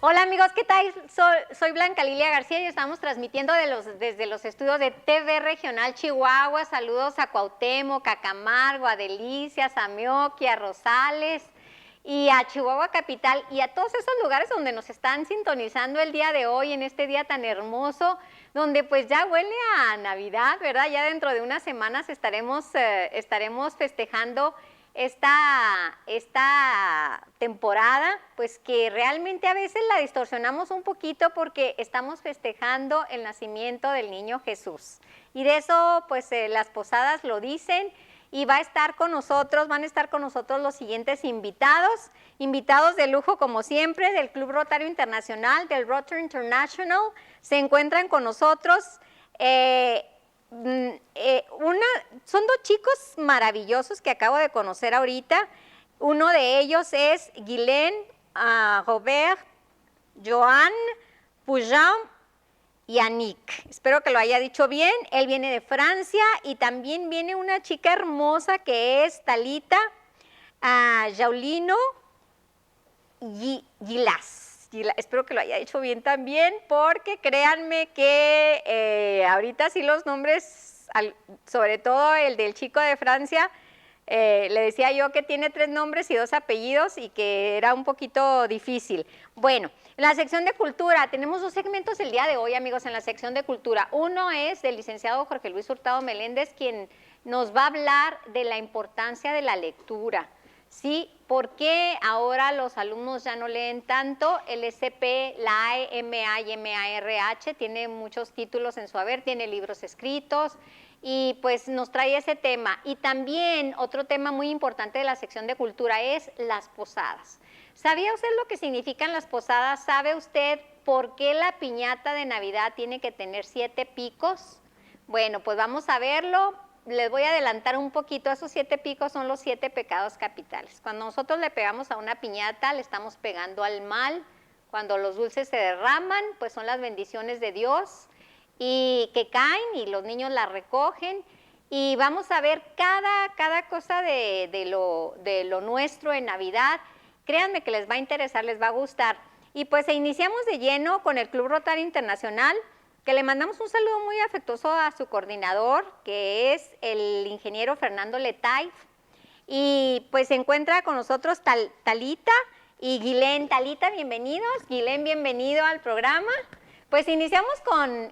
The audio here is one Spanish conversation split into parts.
Hola amigos, ¿qué tal? Soy Blanca Lilia García y estamos transmitiendo desde los estudios de TV Regional Chihuahua. Saludos a Cuauhtémoc, a Camargo, a Delicias, a Meoqui, a Rosales y a Chihuahua Capital y a todos esos lugares donde nos están sintonizando el día de hoy, en este día tan hermoso, donde pues ya huele a Navidad, ¿verdad? Ya dentro de unas semanas estaremos festejando esta temporada, pues que realmente a veces la distorsionamos un poquito porque estamos festejando el nacimiento del niño Jesús. Y de eso, pues las posadas lo dicen y van a estar con nosotros los siguientes invitados de lujo como siempre, del Club Rotario Internacional, del Rotary International, se encuentran con nosotros. Son dos chicos maravillosos que acabo de conocer ahorita. Uno de ellos es Guylaine Robert, Joan Pujam y Annick. Espero que lo haya dicho bien. Él viene de Francia y también viene una chica hermosa que es Talita Jaulino Gilas. Espero que lo haya dicho bien también, porque créanme que ahorita sí los nombres, sobre todo el del chico de Francia, le decía yo que tiene 3 nombres y 2 apellidos y que era un poquito difícil. Bueno, en la sección de cultura, tenemos 2 segmentos el día de hoy, amigos, en la sección de cultura. Uno es del licenciado Jorge Luis Hurtado Meléndez, quien nos va a hablar de la importancia de la lectura. ¿Sí? ¿Por qué ahora los alumnos ya no leen tanto? El SP, la AE, MA y MARH tiene muchos títulos en su haber, tiene libros escritos y pues nos trae ese tema. Y también otro tema muy importante de la sección de cultura es las posadas. ¿Sabía usted lo que significan las posadas? ¿Sabe usted por qué la piñata de Navidad tiene que tener 7 picos? Bueno, pues vamos a verlo. Les voy a adelantar un poquito, esos 7 picos son los 7 pecados capitales. Cuando nosotros le pegamos a una piñata, le estamos pegando al mal. Cuando los dulces se derraman, pues son las bendiciones de Dios y que caen y los niños las recogen. Y vamos a ver cada cosa de lo nuestro en Navidad. Créanme que les va a interesar, les va a gustar. Y pues iniciamos de lleno con el Club Rotario Internacional, que le mandamos un saludo muy afectuoso a su coordinador, que es el ingeniero Fernando Letay, y pues se encuentra con nosotros Talita y Guylaine. Talita, bienvenidos. Guylaine, bienvenido al programa. Pues iniciamos con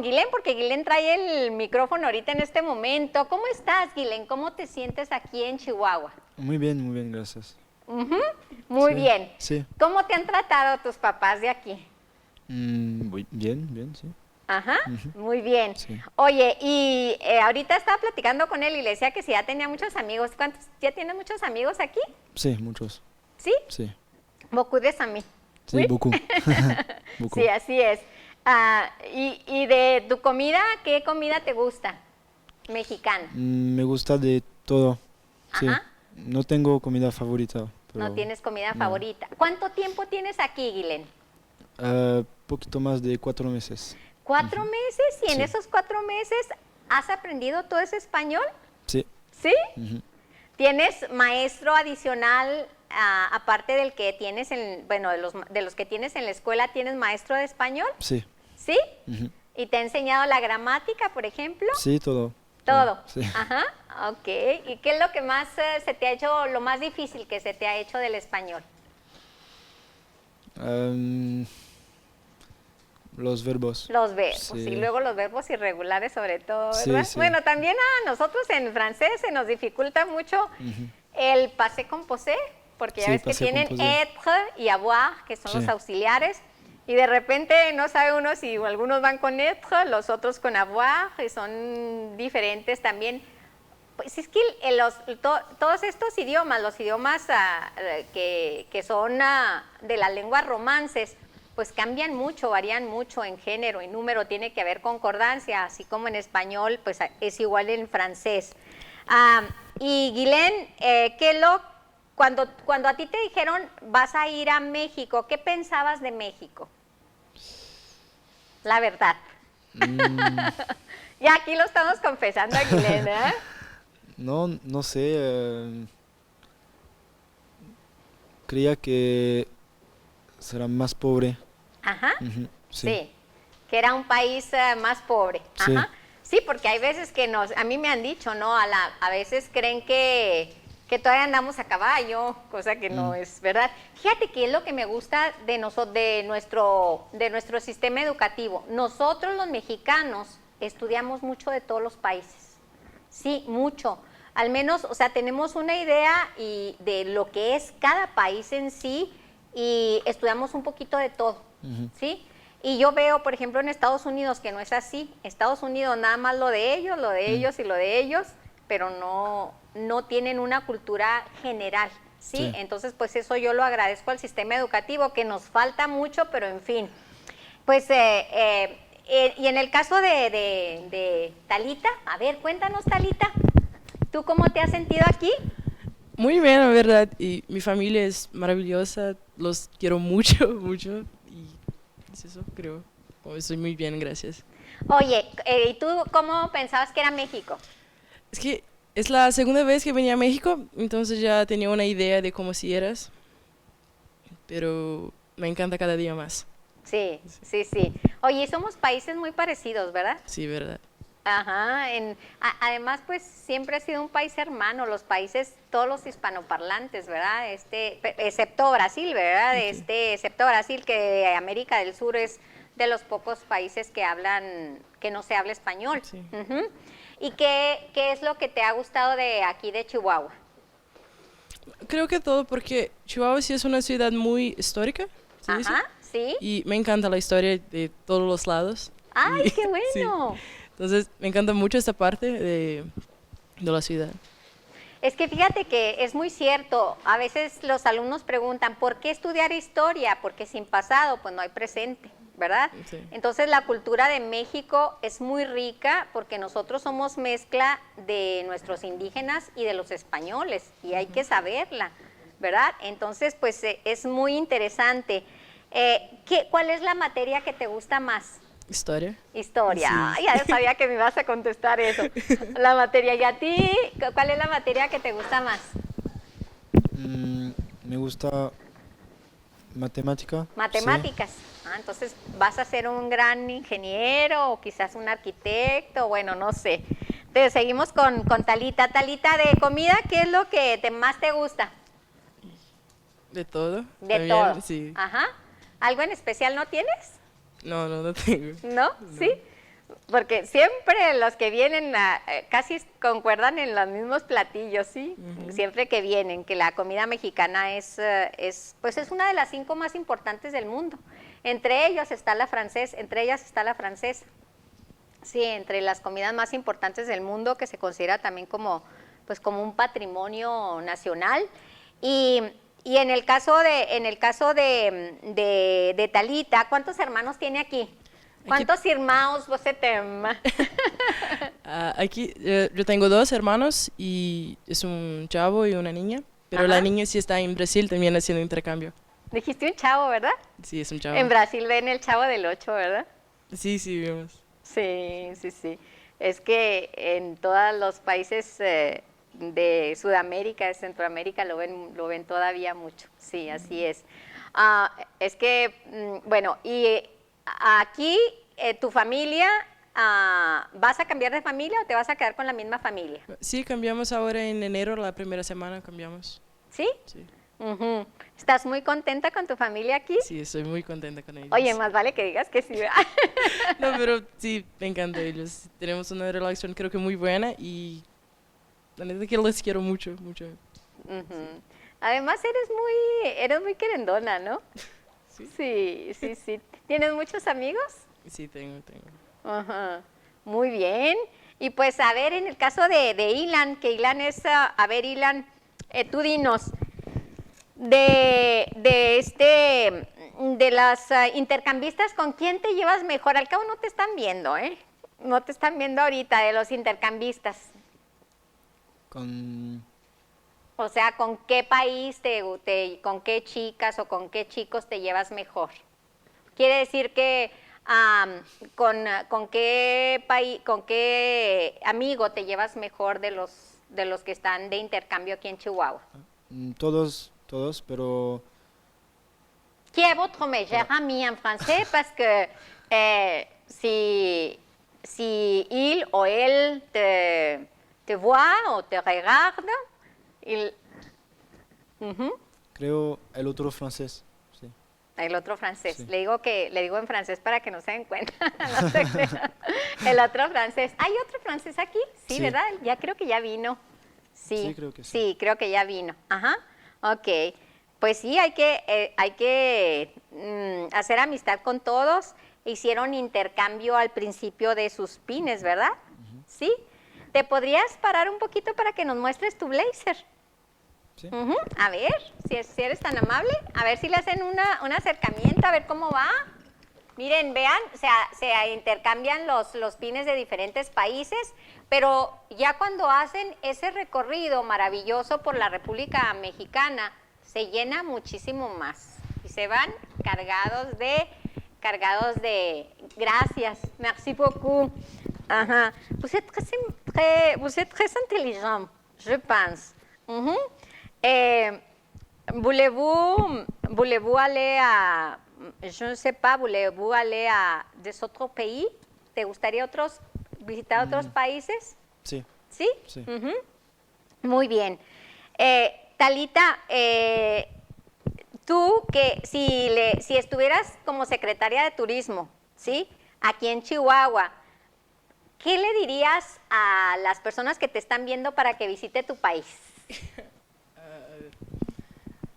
Guylaine, porque Guylaine trae el micrófono ahorita en este momento. ¿Cómo estás, Guylaine? ¿Cómo te sientes aquí en Chihuahua? Muy bien, gracias. Muy Sí, bien. sí. ¿Cómo te han tratado tus papás de aquí? Bien, sí. Ajá, muy bien. Sí. Oye, y ahorita estaba platicando con él y le decía que si ya tenía muchos amigos. ¿Cuántos? ¿Ya tienes muchos amigos aquí? Sí, muchos. ¿Sí? Sí. Beaucoup de amis. Sí, ¿Sí? beaucoup. Beaucoup. Sí, así es. Y de tu comida, ¿qué comida te gusta? Mexicana. Me gusta de todo. Sí. Ajá. No tengo comida favorita, pero No tienes comida no. favorita. ¿Cuánto tiempo tienes aquí, Guylaine? Poquito más de 4 meses. 4 meses, y en Sí. esos 4 meses has aprendido todo ese español. Sí. ¿Sí? ¿Tienes maestro adicional, aparte del que tienes, de los que tienes en la escuela, tienes maestro de español? Sí. ¿Sí? ¿Y te ha enseñado la gramática, por ejemplo? Sí, todo. Todo. Sí. Ajá, ok. ¿Y qué es lo que más se te ha hecho, lo más difícil que se te ha hecho del español? Los verbos. Los verbos, Sí. y luego los verbos irregulares sobre todo, Sí, ¿verdad? sí. Bueno, también a nosotros en francés se nos dificulta mucho el passé composé, porque ya Sí, ves que passé tienen composé. être y avoir, que son Sí. los auxiliares, y de repente no sabe uno si algunos van con être, los otros con avoir, y son diferentes también. Pues es que todos estos idiomas, los idiomas que son de las lenguas romances, pues cambian mucho, varían mucho en género y número, tiene que haber concordancia, así como en español, pues es igual en francés. Y Guylaine, cuando a ti te dijeron vas a ir a México, ¿qué pensabas de México? La verdad. Ya aquí lo estamos confesando a Guylaine, ¿eh? No sé. Creía que será más pobre. Ajá. Ujú, Sí, que era un país más pobre. Sí. Ajá. Sí, porque hay veces que a mí me han dicho, ¿no? A veces creen que todavía andamos a caballo, cosa que no es verdad. Fíjate que es lo que me gusta de nuestro sistema educativo. Nosotros los mexicanos estudiamos mucho de todos los países. Sí, mucho. Al menos, o sea, tenemos una idea de lo que es cada país en sí y estudiamos un poquito de todo, ¿sí? Y yo veo, por ejemplo, en Estados Unidos que no es así. Estados Unidos nada más lo de ellos y lo de ellos, pero no tienen una cultura general, ¿sí? Sí. Entonces, pues eso yo lo agradezco al sistema educativo, que nos falta mucho, pero en fin. Pues, y en el caso de Talita, a ver, cuéntanos, Talita, ¿tú cómo te has sentido aquí? Muy bien, la verdad, y mi familia es maravillosa, los quiero mucho, mucho, y es eso, creo. Estoy muy bien, gracias. Oye, ¿y tú cómo pensabas que era México? Es que es la segunda vez que venía a México, entonces ya tenía una idea de cómo si eras, pero me encanta cada día más. Sí, sí, sí. Oye, somos países muy parecidos, ¿verdad? Sí, verdad. Ajá, además pues siempre ha sido un país hermano, los países, todos los hispanoparlantes, ¿verdad? Excepto Brasil, ¿verdad? Excepto Brasil, que América del Sur es de los pocos países que no se habla español. Sí. Ujú. ¿Y qué es lo que te ha gustado de aquí de Chihuahua? Creo que todo porque Chihuahua sí es una ciudad muy histórica, ¿se dice? Ajá, sí. Y me encanta la historia de todos los lados. ¡Ay, Y- qué sí. bueno! Entonces me encanta mucho esta parte de la ciudad. Es que fíjate que es muy cierto, a veces los alumnos preguntan, ¿por qué estudiar historia? Porque sin pasado, pues no hay presente, ¿verdad? Sí. Entonces la cultura de México es muy rica porque nosotros somos mezcla de nuestros indígenas y de los españoles y hay que saberla, ¿verdad? Entonces, pues es muy interesante. ¿Cuál es la materia que te gusta más? Historia. Historia. Sí. Ay, ya sabía que me ibas a contestar eso. La materia. ¿Y a ti? ¿Cuál es la materia que te gusta más? Me gusta matemática. Matemáticas. Ah, entonces vas a ser un gran ingeniero o quizás un arquitecto, bueno, no sé. Entonces seguimos con Talita. Talita, de comida, ¿qué es lo que más te gusta? De todo. De También, todo. Sí. Ajá. ¿Algo en especial no tienes? No tengo. ¿No? ¿Sí? Porque siempre los que vienen casi concuerdan en los mismos platillos, ¿sí? Siempre que vienen, que la comida mexicana pues es una de las 5 más importantes del mundo. Entre ellas está la francesa. Sí, entre las comidas más importantes del mundo, que se considera también pues como un patrimonio nacional. Y en el caso de Talita, ¿cuántos hermanos tiene aquí? ¿Cuántos hermanos vos tema? Aquí yo tengo 2 hermanos y es un chavo y una niña, pero Ajá. la niña sí está en Brasil también haciendo intercambio. Dijiste un chavo, ¿verdad? Sí, es un chavo. En Brasil ven el Chavo del 8, ¿verdad? Sí, vemos. Sí, sí, sí. Es que en todos los países de Sudamérica, de Centroamérica, lo ven todavía mucho. Sí, así es. Es que, bueno, y aquí, tu familia, ¿vas a cambiar de familia o te vas a quedar con la misma familia? Sí, cambiamos ahora en enero, la primera semana cambiamos. ¿Sí? Sí, Ujú. ¿Estás muy contenta con tu familia aquí? sí, estoy muy contenta con ellos. Oye, más vale que digas que sí, ¿verdad? No, pero sí, me encanta ellos. Tenemos una relación creo que muy buena y la neta que los quiero mucho, mucho. Ujú. Además eres muy querendona, ¿no? Sí. Sí. ¿Tienes muchos amigos? Sí, tengo. Ajá. Muy bien. Y pues a ver, en el caso de Ilan, que Ilan es, a ver, Ilan, tú dinos, de las intercambistas, ¿con quién te llevas mejor? Al cabo no te están viendo, ¿eh? No te están viendo ahorita de los intercambistas. Con O sea, ¿con qué país con qué chicas o con qué chicos te llevas mejor? Quiere decir que con qué amigo te llevas mejor de los que están de intercambio aquí en Chihuahua. todos, pero Qui est votre meilleur ami en français? Parce que si il o él te voit o te regarde, il, Ujú, Creo el otro francés. Sí. el otro francés. Sí. Le digo en francés para que no se den cuenta. No se crean. El otro francés. ¿Hay otro francés aquí? Sí, Sí. ¿verdad? Ya creo que ya vino. Sí, creo que sí. Sí, creo que ya vino. Ajá. Ok. Pues sí, hay que hacer amistad con todos. Hicieron intercambio al principio de sus pines, ¿verdad? Sí. ¿Te podrías parar un poquito para que nos muestres tu blazer? Sí. Ujú. A ver, si eres tan amable, a ver si le hacen un acercamiento, a ver cómo va. Miren, vean, se intercambian los pines de diferentes países, pero ya cuando hacen ese recorrido maravilloso por la República Mexicana, se llena muchísimo más y se van cargados de gracias, merci beaucoup. Ajá. Vous êtes très intelligent, je pense. Ujú. Voulez-vous aller à, je ne sais pas, voulez-vous aller à des autres pays? ¿Te gustaría visitar otros países? Sí. ¿Sí? Sí. Ujú. Muy bien. Talita, tú que si estuvieras como secretaria de turismo, ¿sí? Aquí en Chihuahua, ¿qué le dirías a las personas que te están viendo para que visite tu país?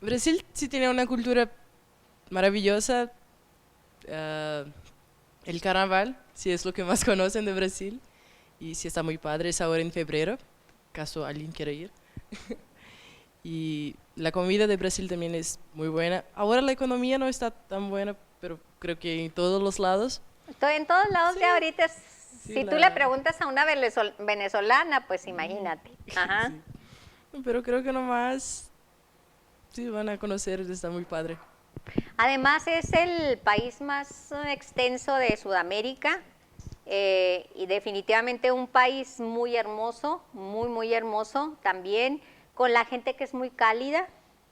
Brasil sí tiene una cultura maravillosa. El carnaval, sí es lo que más conocen de Brasil. Y sí está muy padre, es ahora en febrero, caso alguien quiera ir. Y la comida de Brasil también es muy buena. Ahora la economía no está tan buena, pero creo que en todos los lados. En todos lados de ahorita, Sí, si tú le preguntas a una venezolana, pues imagínate. Ajá. Sí. Pero creo que nomás sí van a conocer, está muy padre. Además es el país más extenso de Sudamérica y definitivamente un país muy hermoso, muy hermoso también, con la gente que es muy cálida.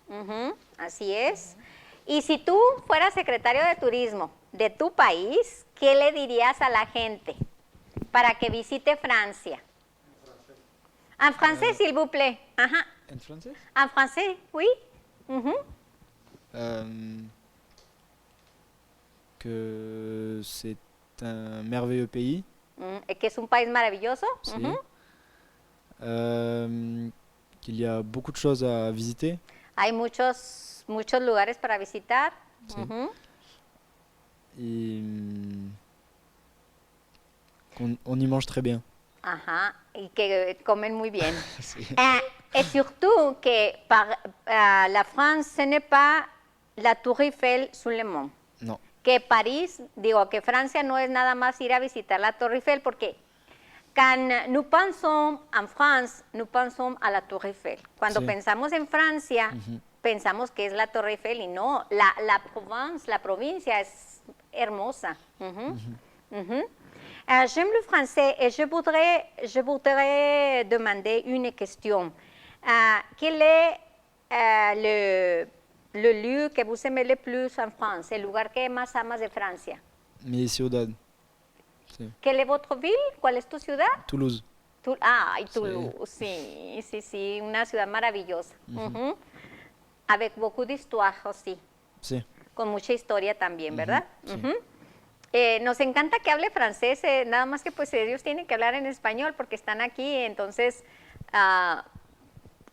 Ujú, así es. Y si tú fueras secretario de turismo de tu país, ¿qué le dirías a la gente para que visite Francia? En français, s'il vous plaît. Ajá. ¿En francés? En français, oui. Ujú. Que c'est un merveilleux pays. Que es un país maravilloso. Sí. Ujú. Qu'il y a beaucoup de choses à visiter. Hay muchos lugares para visitar. Sí. Ujú. Et on y mange très bien. Ajá, y que comen muy bien. Sí. Et surtout que la France, ce n'est pas la Tour Eiffel sur le Mont. Non. Que París, que Francia no es nada más ir a visitar la Torre Eiffel, porque quand nous pensons en France, nous pensons à la Tour Eiffel. Cuando Sí. pensamos en Francia, Ujú. pensamos que es la Torre Eiffel y no, la provincia es hermosa. Ujú. Ujú. J'aime le français et je voudrais demander une question. Quel est le lieu que vous aimez le plus en France, el lugar que más amas de Francia? Mi ciudad. Sí. ¿Quelle est votre ville? ¿Cuál es tu ciudad? Toulouse. Ay, Toulouse, sí, una ciudad maravillosa. Ujú. Avec beaucoup d'histoire aussi, Sí. con mucha historia también, ¿verdad? sí. Ujú. Nos encanta que hable francés, nada más que pues ellos tienen que hablar en español porque están aquí, entonces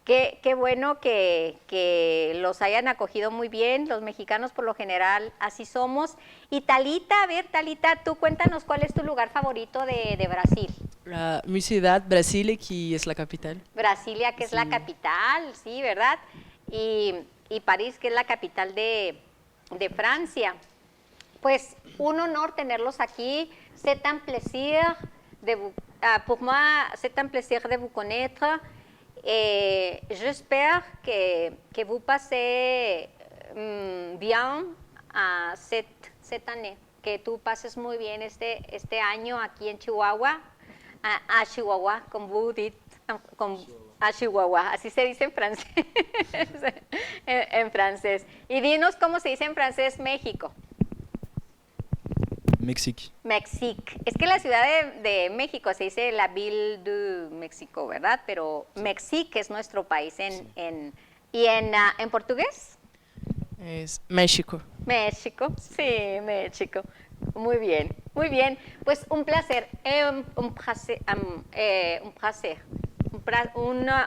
qué bueno que los hayan acogido muy bien, los mexicanos por lo general así somos. Y Talita, a ver Talita, tú cuéntanos cuál es tu lugar favorito de Brasil. Mi ciudad, Brasilia, que es la capital. Brasilia, que es la capital, sí, ¿verdad? Y París, que es la capital de Francia. Pues un honor tenerlos aquí. C'est un plaisir pour moi, c'est un plaisir de vous connaître. Et j'espère que vous passez bien cette année, que tú pases muy bien este año aquí en Chihuahua, a Chihuahua, como vous dites. A Chihuahua, así se dice en francés. En francés. Y dinos cómo se dice en francés México. Mexique. Mexique. Es que la ciudad de México se dice la ville de México, ¿verdad? Pero Mexique es nuestro país en portugués. Es México. México, sí, México. Muy bien, muy bien. Pues un placer,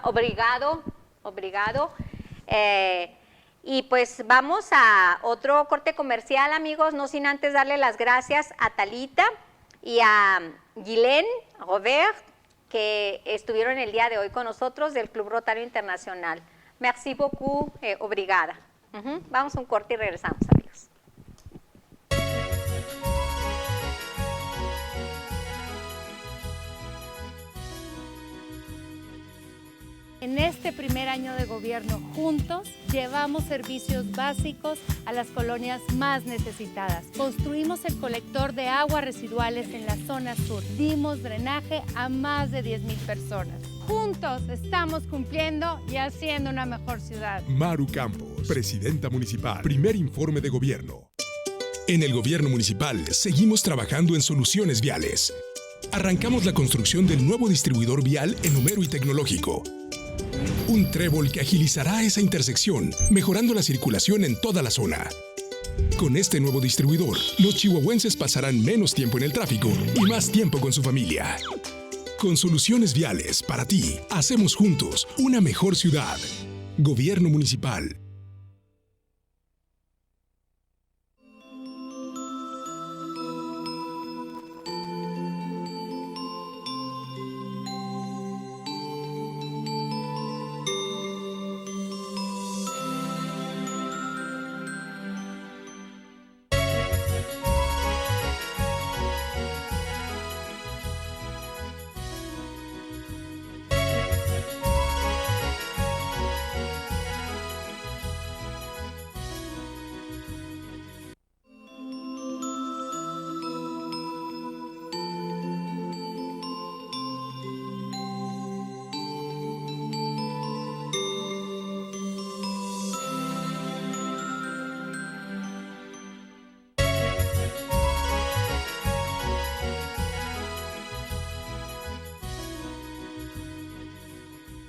obrigado. Y pues vamos a otro corte comercial, amigos, no sin antes darle las gracias a Talita y a Guylaine Robert, que estuvieron el día de hoy con nosotros del Club Rotario Internacional. Merci beaucoup, obrigada. Vamos a un corte y regresamos, amigos. En este primer año de gobierno, juntos, llevamos servicios básicos a las colonias más necesitadas. Construimos el colector de aguas residuales en la zona sur. Dimos drenaje a más de 10,000 personas. Juntos estamos cumpliendo y haciendo una mejor ciudad. Maru Campos, presidenta municipal. Primer informe de gobierno. En el gobierno municipal seguimos trabajando en soluciones viales. Arrancamos la construcción del nuevo distribuidor vial en Homero y Tecnológico. Un trébol que agilizará esa intersección, mejorando la circulación en toda la zona. Con este nuevo distribuidor, los chihuahuenses pasarán menos tiempo en el tráfico y más tiempo con su familia. Con soluciones viales para ti, hacemos juntos una mejor ciudad. Gobierno municipal.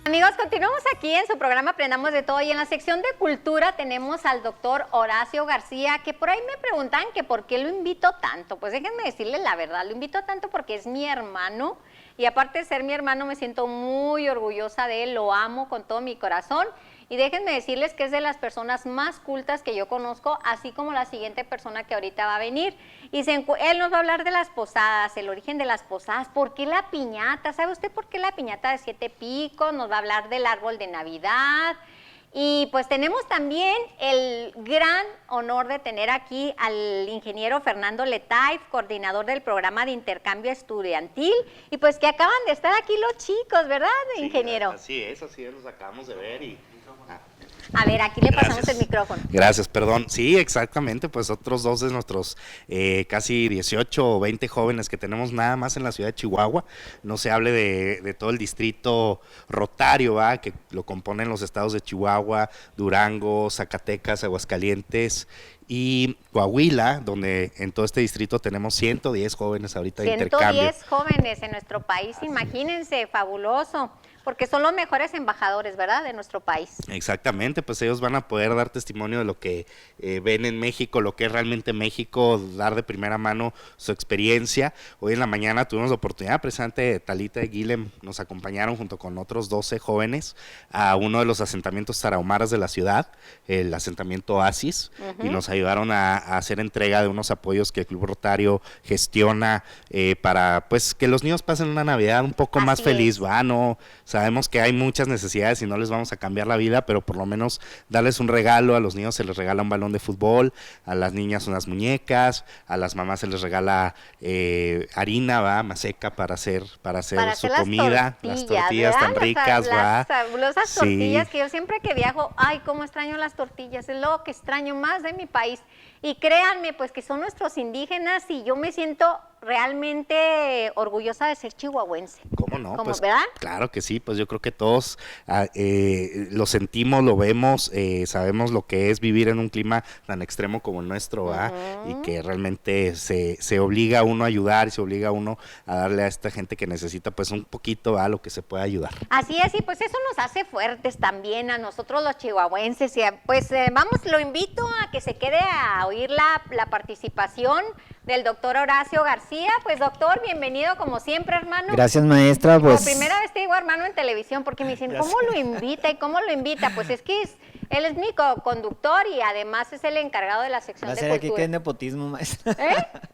Amigos, continuamos aquí en su programa Aprendamos de Todo y en la sección de cultura tenemos al doctor Horacio García, que por ahí me preguntan que por qué lo invito tanto. Pues déjenme decirles la verdad, lo invito tanto porque es mi hermano y aparte de ser mi hermano me siento muy orgullosa de él, lo amo con todo mi corazón. Y déjenme decirles que es de las personas más cultas que yo conozco, así como la siguiente persona que ahorita va a venir. Y él nos va a hablar de las posadas, el origen de las posadas, por qué la piñata, ¿sabe usted por qué la piñata de 7 picos? Nos va a hablar del árbol de Navidad. Y pues tenemos también el gran honor de tener aquí al ingeniero Fernando Letayf, coordinador del programa de intercambio estudiantil, y pues que acaban de estar aquí los chicos, ¿verdad, ingeniero? Sí, así es, los acabamos de ver y... A ver, aquí le pasamos el micrófono. Gracias, perdón. Sí, exactamente, pues otros dos de nuestros casi 18 o 20 jóvenes que tenemos nada más en la ciudad de Chihuahua. No se hable de todo el distrito rotario, ¿va? Que lo componen los estados de Chihuahua, Durango, Zacatecas, Aguascalientes y Coahuila, donde en todo este distrito tenemos 110 jóvenes ahorita de intercambio. 110 jóvenes en nuestro país, imagínense, fabuloso. Porque son los mejores embajadores, ¿verdad?, de nuestro país. Exactamente, pues ellos van a poder dar testimonio de lo que ven en México, lo que es realmente México, dar de primera mano su experiencia. Hoy en la mañana tuvimos la oportunidad, precisamente Talita y Guilhem nos acompañaron junto con otros 12 jóvenes a uno de los asentamientos tarahumaras de la ciudad, el asentamiento Oasis, y nos ayudaron a hacer entrega de unos apoyos que el Club Rotario gestiona para pues que los niños pasen una Navidad un poco más feliz, ¿va? No, sabemos que hay muchas necesidades y no les vamos a cambiar la vida, pero por lo menos darles un regalo. A los niños se les regala un balón de fútbol, a las niñas unas muñecas, a las mamás se les regala harina, ¿va? Maseca para hacer su comida, las tortillas tan ricas, ¿va? Las fabulosas tortillas que yo siempre que viajo, ay, cómo extraño las tortillas, es lo que extraño más de mi país. Y créanme, pues que son nuestros indígenas y yo me siento realmente orgullosa de ser chihuahuense. ¿Cómo no? Como, Pues, ¿verdad? claro que sí, pues yo creo que todos lo sentimos, lo vemos, sabemos lo que es vivir en un clima tan extremo como el nuestro, ¿verdad? Y que realmente se obliga a uno a ayudar y se obliga a uno a darle a esta gente que necesita pues un poquito a lo que se pueda ayudar. Así es, y pues eso nos hace fuertes también a nosotros los chihuahuenses. Y pues vamos, lo invito a que se quede a oír la participación del doctor Horacio García. Pues doctor, bienvenido como siempre, hermano. Gracias, maestra. Por Pues primera vez te digo hermano en televisión porque me dicen, ¿cómo lo invita? ¿Y cómo lo invita? Pues es que él es mi conductor y además es el encargado de la sección va a de ser aquí cultura. que es nepotismo, maestra.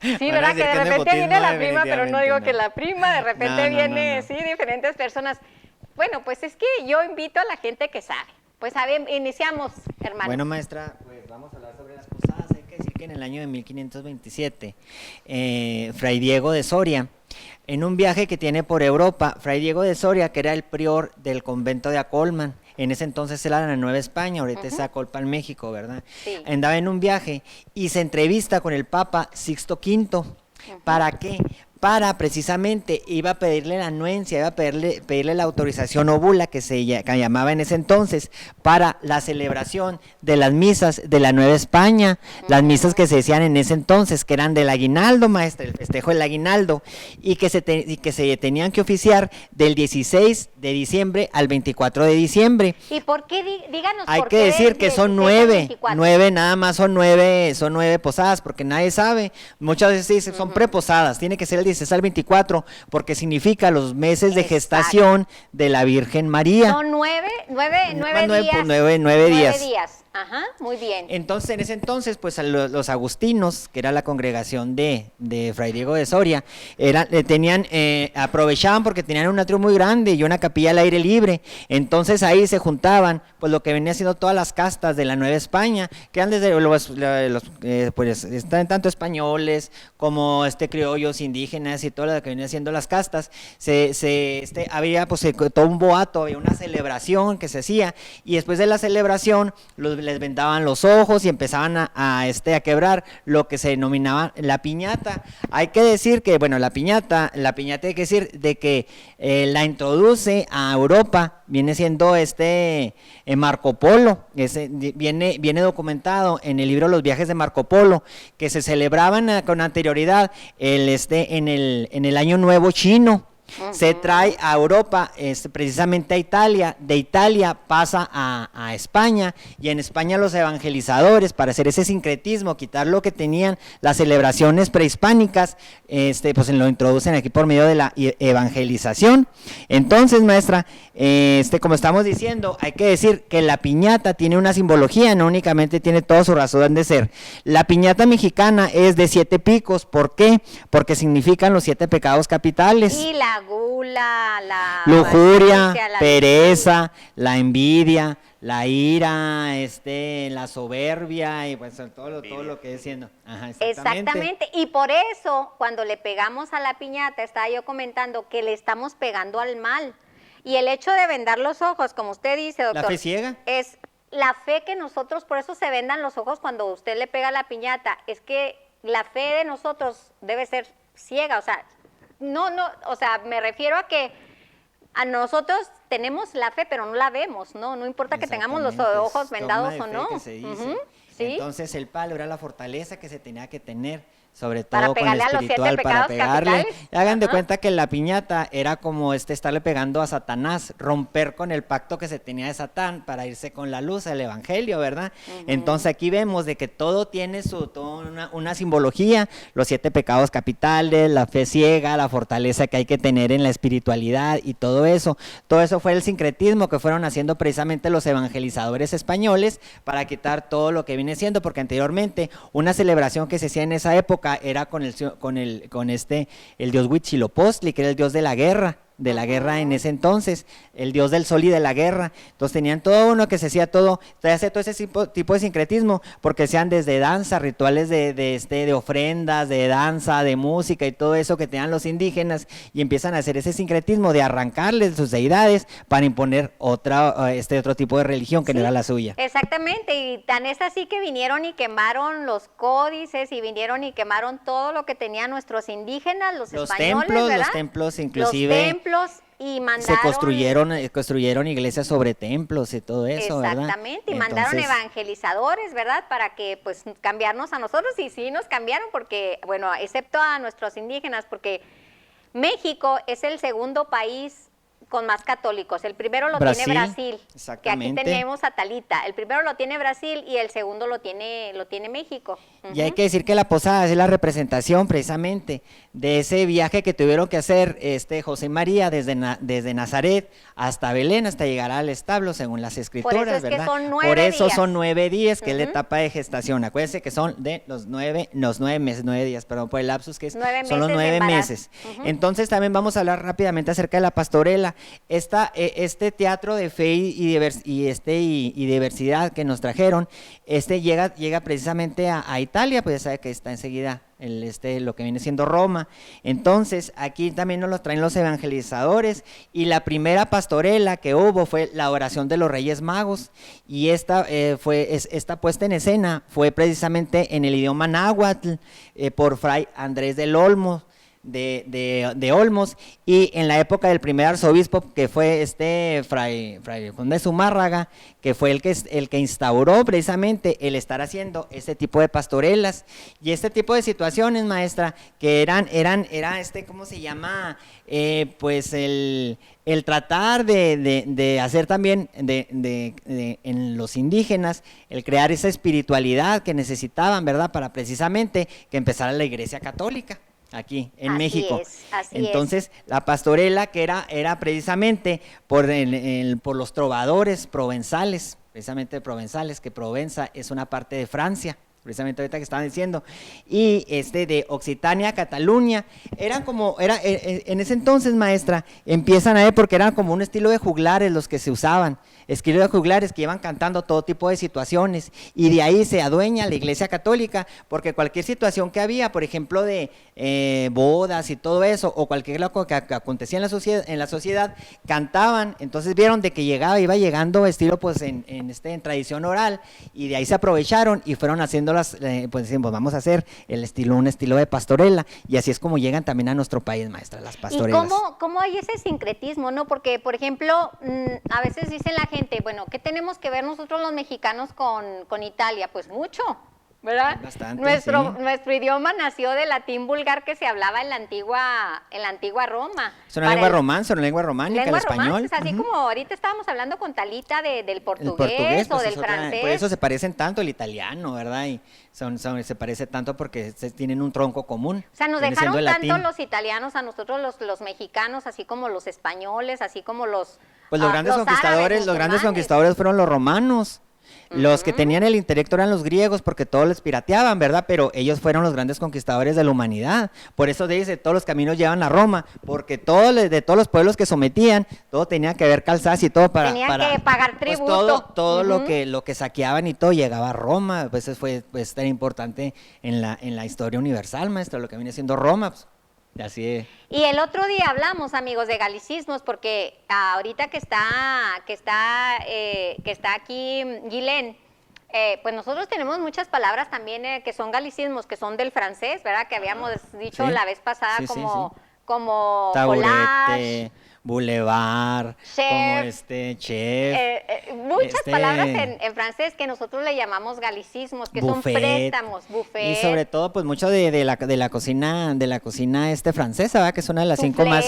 Sí, Van a ¿verdad? Que decir de es repente nepotismo, viene la prima, pero no digo definitivamente que la prima, de repente No, viene, no. sí, diferentes personas. Bueno, pues es que yo invito a la gente que sabe. Pues a ver, iniciamos, hermano. Bueno, maestra, pues vamos a hablar sobre las posadas. Hay que decir que en el año de 1527, Fray Diego de Soria, en un viaje que tiene por Europa, Fray Diego de Soria, que era el prior del convento de Acolman, en ese entonces era la Nueva España, ahorita es Acolpan, México, ¿verdad? Sí. Andaba en un viaje y se entrevista con el Papa Sixto V. ¿Para qué? Para precisamente iba a pedirle la anuencia, iba a pedirle la autorización o bula que se llamaba en ese entonces para la celebración de las misas de la Nueva España, las misas que se decían en ese entonces, que eran del aguinaldo, maestra, el festejo del aguinaldo, y que se tenían que oficiar del 16 de diciembre al 24 de diciembre. ¿Y por qué? Díganos Hay por que qué decir del que son 16 al 9, 24. nada más son nueve posadas, porque nadie sabe. Muchas veces se dice son preposadas, tiene que ser el 16 al 24, porque significa los meses de Exacto. gestación de la Virgen María. Son nueve Pues, días. nueve días. Ajá, muy bien. Entonces, en ese entonces, pues a los agustinos, que era la congregación de Fray Diego de Soria, aprovechaban porque tenían un atrio muy grande y una capilla al aire libre. Entonces ahí se juntaban, pues lo que venía siendo todas las castas de la Nueva España, que eran desde pues están tanto españoles como criollos, indígenas y todo lo que venía siendo las castas. Había pues todo un boato, había una celebración que se hacía y después de la celebración les vendaban los ojos y empezaban a quebrar lo que se denominaba la piñata. Hay que decir que, bueno, la piñata hay que decir de que la introduce a Europa, viene siendo Marco Polo, viene documentado en el libro Los viajes de Marco Polo, que se celebraban con anterioridad en el Año Nuevo Chino. Se trae a Europa, precisamente a Italia, de Italia pasa a España, y en España los evangelizadores, para hacer ese sincretismo, quitar lo que tenían las celebraciones prehispánicas, pues lo introducen aquí por medio de la evangelización. Entonces, maestra, como estamos diciendo, hay que decir que la piñata tiene una simbología, no únicamente tiene toda su razón de ser. La piñata mexicana es de 7 picos, ¿por qué? Porque significan los 7 pecados capitales. Y la gula, la lujuria, avaricia, la pereza, la envidia, la ira, la soberbia y pues todo lo que es siendo. Ajá, Exactamente, y por eso cuando le pegamos a la piñata, estaba yo comentando que le estamos pegando al mal. Y el hecho de vendar los ojos, como usted dice, doctor, ¿La fe ciega? es la fe que nosotros, por eso se vendan los ojos cuando usted le pega a la piñata, es que la fe de nosotros debe ser ciega, o sea, o sea, me refiero a que a nosotros tenemos la fe, pero no la vemos, no importa que tengamos los ojos vendados o no. ¿Sí? Entonces el palo era la fortaleza que se tenía que tener, sobre para todo con el pegarle a los 7 espiritual, para pecados pegarle. capitales. Hagan de Ajá. cuenta que la piñata era como estarle pegando a Satanás, romper con el pacto que se tenía de Satán para irse con la luz, el evangelio, ¿verdad? Entonces aquí vemos de que todo tiene una simbología, los 7 pecados capitales, la fe ciega, la fortaleza que hay que tener en la espiritualidad y todo eso fue el sincretismo que fueron haciendo precisamente los evangelizadores españoles para quitar todo lo que viene siendo, porque anteriormente una celebración que se hacía en esa época era con el dios Huitzilopochtli, que era el dios de la guerra en ese entonces, el dios del sol y de la guerra. Entonces tenían todo uno que se hacía todo, se hace todo ese tipo de sincretismo, porque sean desde danza, rituales de ofrendas, de danza, de música y todo eso que tenían los indígenas, y empiezan a hacer ese sincretismo de arrancarles sus deidades para imponer otro tipo de religión que no era la suya. Exactamente, y tan es así que vinieron y quemaron los códices y vinieron y quemaron todo lo que tenían nuestros indígenas, los españoles, ¿verdad? Los templos inclusive. Los templos. Y mandaron, se construyeron iglesias sobre templos y todo eso, ¿verdad? Exactamente, y mandaron evangelizadores, ¿verdad? Para que pues cambiarnos a nosotros, y sí nos cambiaron porque, bueno, excepto a nuestros indígenas, porque México es el segundo país con más católicos. El primero lo tiene Brasil, que aquí tenemos a Talita. El primero lo tiene Brasil y el segundo lo tiene México. Y hay que decir que la posada es la representación precisamente de ese viaje que tuvieron que hacer José y María desde Nazaret hasta Belén, hasta llegar al establo, según las escrituras, por eso es ¿verdad? Que son 9 Por eso días. son 9 días, que es la etapa de gestación. Acuérdense que son de los 9 meses, 9 días, perdón por el lapsus, que son los 9 meses. Entonces también vamos a hablar rápidamente acerca de la pastorela. Este teatro de fe y diversidad que nos trajeron, llega precisamente a Italia, pues ya sabe que está enseguida lo que viene siendo Roma. Entonces aquí también nos lo traen los evangelizadores, y la primera pastorela que hubo fue la oración de los Reyes Magos, y esta puesta en escena fue precisamente en el idioma náhuatl por Fray Andrés del Olmo, de Olmos, y en la época del primer arzobispo, que fue Fray Juan de Zumárraga, que fue el que instauró precisamente el estar haciendo este tipo de pastorelas y este tipo de situaciones, maestra, que eran ¿cómo se llama? Pues el tratar de hacer también en los indígenas, el crear esa espiritualidad que necesitaban, ¿verdad? Para precisamente que empezara la Iglesia Católica aquí en México. Entonces, la pastorela que era precisamente por los trovadores provenzales, que Provenza es una parte de Francia, precisamente ahorita que estaban diciendo, y de Occitania, Cataluña, en ese entonces, maestra, empiezan a ver, porque eran como un estilo de juglares los que se usaban, estilo de juglares que iban cantando todo tipo de situaciones, y de ahí se adueña la Iglesia Católica, porque cualquier situación que había, por ejemplo, de bodas y todo eso, o cualquier cosa que acontecía en la sociedad, cantaban. Entonces vieron de que iba llegando estilo pues en tradición oral, y de ahí se aprovecharon y fueron haciendo pues decimos, vamos a hacer un estilo de pastorela, y así es como llegan también a nuestro país, maestra, las pastorelas. ¿Y cómo hay ese sincretismo, no? Porque, por ejemplo, a veces dicen la gente, bueno, ¿qué tenemos que ver nosotros los mexicanos con Italia? Pues mucho, ¿verdad? Bastante, nuestro idioma nació del latín vulgar que se hablaba en la antigua Roma. Es una lengua romance, una lengua románica, el español. Es así como ahorita estábamos hablando con Talita del portugués o del francés. Por eso se parecen tanto el italiano, ¿verdad? Y se parece tanto porque tienen un tronco común. O sea, nos dejaron tanto los italianos a nosotros los mexicanos, así como los españoles, así como los pues los grandes conquistadores fueron los romanos. Los que tenían el intelecto eran los griegos, porque todos les pirateaban, ¿verdad? Pero ellos fueron los grandes conquistadores de la humanidad. Por eso dice, todos los caminos llevan a Roma, porque de todos los pueblos que sometían, todo tenía que ver calzadas y todo tenían que pagar tributo. Pues todo lo que saqueaban y todo llegaba a Roma. Pues eso fue tan importante en la historia universal, maestra, lo que viene siendo Roma, pues. Así es. Y el otro día hablamos, amigos, de galicismos, porque ahorita que está aquí Guilén, pues nosotros tenemos muchas palabras también que son galicismos, que son del francés, ¿verdad? Que habíamos dicho la vez pasada como taburete, boulevard, chef, como chef. Muchas palabras en francés que nosotros le llamamos galicismos, que buffet, son préstamos, buffet. Y sobre todo, pues mucho de la cocina francesa, ¿verdad? Que es una de las Soufflé 5 más,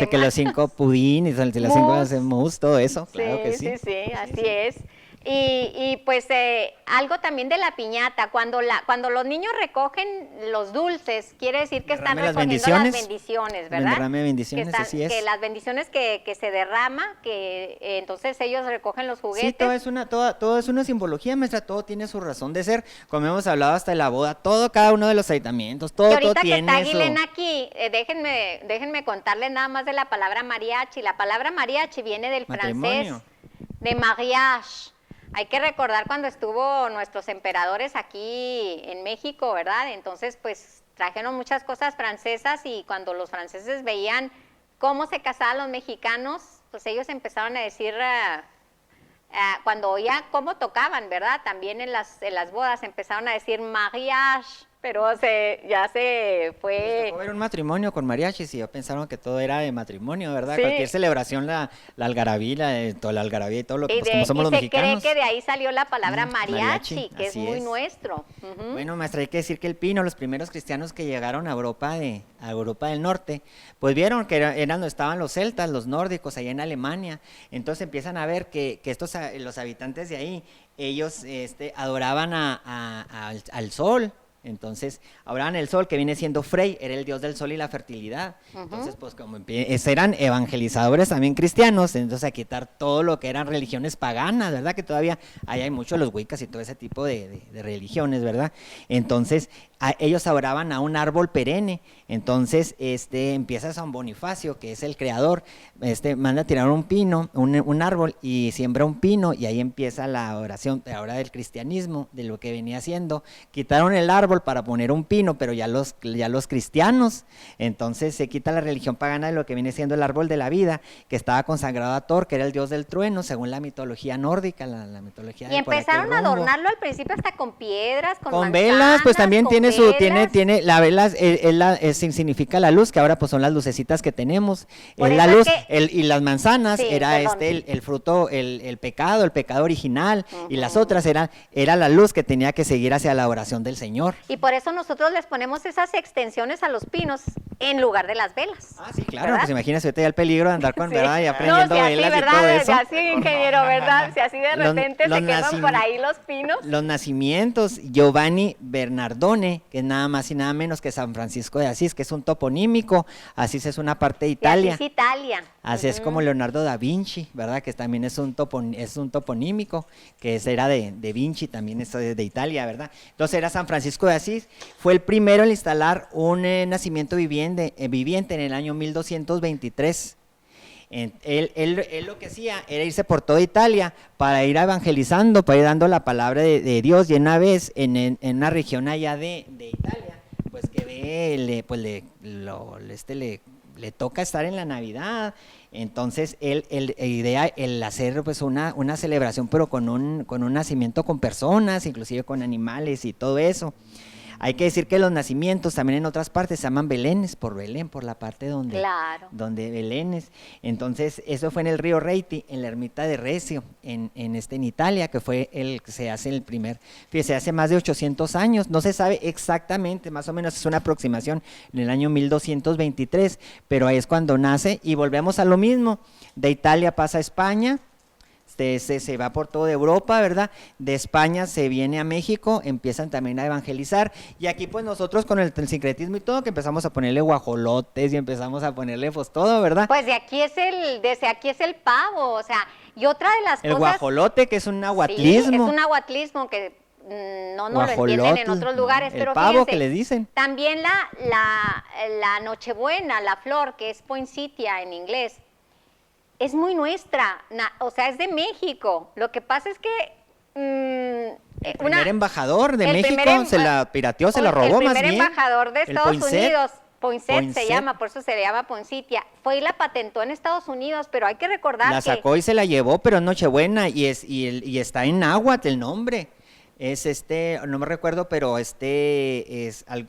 que los 5 pudín y las 5 mousse, todo eso, claro que sí. Sí, así es. Y pues algo también de la piñata, cuando los niños recogen los dulces, quiere decir que están Derrame las recogiendo bendiciones. las bendiciones, El ¿verdad? derrame de bendiciones, que están- así es. Que las bendiciones que se derrama, que entonces ellos recogen los juguetes. Sí, todo es una simbología, maestra, todo tiene su razón de ser, como hemos hablado hasta de la boda, cada uno de los ayuntamientos, Y todo ahorita que tiene está eso. Guilén aquí, déjenme contarles nada más de la palabra mariachi. La palabra mariachi viene del Matrimonio. francés, de mariage. Hay que recordar cuando estuvo nuestros emperadores aquí en México, ¿verdad? Entonces, pues trajeron muchas cosas francesas y cuando los franceses veían cómo se casaban los mexicanos, pues ellos empezaron a decir, cuando oían cómo tocaban, ¿verdad? También en las bodas empezaron a decir mariage, pero ya se fue. Les tocó ver un matrimonio con mariachis y yo pensaron que todo era de matrimonio, ¿verdad? Sí. Cualquier celebración, la algarabía, toda la algarabía y todo lo que pues, como somos los se mexicanos. cree que de ahí salió la palabra mariachi, mariachi, que es así muy es. nuestro. Ujú. Bueno, maestra, hay que decir que el pino, los primeros cristianos que llegaron a Europa del Norte, pues vieron que eran donde estaban los celtas, los nórdicos, allá en Alemania. Entonces empiezan a ver que los habitantes de ahí, ellos adoraban al sol. Entonces, adoraban el sol, que viene siendo Frey, era el dios del sol y la fertilidad. Entonces, pues como eran evangelizadores también cristianos, entonces a quitar todo lo que eran religiones paganas, ¿verdad? Que todavía ahí hay muchos los wiccas y todo ese tipo de religiones, ¿verdad? Entonces, ellos adoraban a un árbol perenne. Entonces, empieza San Bonifacio, que es el creador, manda a tirar un pino, un árbol, y siembra un pino, y ahí empieza la oración ahora del cristianismo, de lo que venía haciendo. Quitaron el árbol para poner un pino, pero ya los cristianos, entonces se quita la religión pagana de lo que viene siendo el árbol de la vida, que estaba consagrado a Thor, que era el dios del trueno, según la mitología nórdica, la mitología Y de por aquel empezaron a rumbo. adornarlo al principio hasta con piedras, Con velas, pues también tiene la vela significa la luz, que ahora pues son las lucecitas que tenemos. Por La eso luz es y las manzanas Sí, era perdón. el fruto, el pecado original, y las otras era la luz que tenía que seguir hacia la oración del Señor. Y por eso nosotros les ponemos esas extensiones a los pinos en lugar de las velas. Ah, sí, claro, ¿verdad? pues imagínese ahorita ya el peligro de andar con Sí. ¿verdad? Y No, aprendiendo si así, velas y ¿verdad? todo eso. Si así, ingeniero, ¿verdad? Si así de Los- repente los se queman nacim- por ahí los pinos. Los nacimientos, Giovanni Bernardone, que es nada más y nada menos que San Francisco de Asís, que es un toponímico. Asís es una parte de Y Italia. así es Italia. Así es como Leonardo da Vinci, ¿verdad? Que también es un toponímico, que era de Vinci, también es de Italia, ¿verdad? Entonces era San Francisco de Asís, fue el primero en instalar un nacimiento viviente en el año 1223. Él lo que hacía era irse por toda Italia para ir evangelizando, para ir dando la palabra de Dios, y una vez en una región allá de Italia, pues que le toca estar en la Navidad. Entonces el hacer pues una celebración, pero con un nacimiento con personas, inclusive con animales y todo eso. Hay que decir que los nacimientos también en otras partes se llaman Belénes, por Belén, por la parte Claro. donde Belénes. Entonces, eso fue en el río Reiti, en la ermita de Recio, en Italia, que fue el que se hace fíjese, hace más de 800 años, no se sabe exactamente, más o menos es una aproximación, en el año 1223, pero ahí es cuando nace, y volvemos a lo mismo, de Italia pasa a España, se va por toda Europa, ¿verdad? De España se viene a México, empiezan también a evangelizar, y aquí pues nosotros con el sincretismo y todo, que empezamos a ponerle guajolotes y empezamos a ponerle pues todo, ¿verdad? Pues desde aquí es el pavo, o sea, y otra de las El cosas... guajolote, que es un Sí, nahuatlismo. es un nahuatlismo que no lo entienden en Guajolotl, otros lugares, el pero pavo fíjense, que les dicen. también la Nochebuena, la flor, que es poinsettia en inglés, es muy nuestra, o sea, es de México. Lo que pasa es que El primer embajador de el México primer se la pirateó, se la robó más bien. El primer embajador de El Estados Poinsett. Unidos, Poinsett se Poinsett. llama, por eso se le llama poinsettia, fue y la patentó en Estados Unidos, pero hay que recordar La que... sacó y se la llevó, pero es Nochebuena, y está en náhuatl el nombre. Es no me recuerdo, pero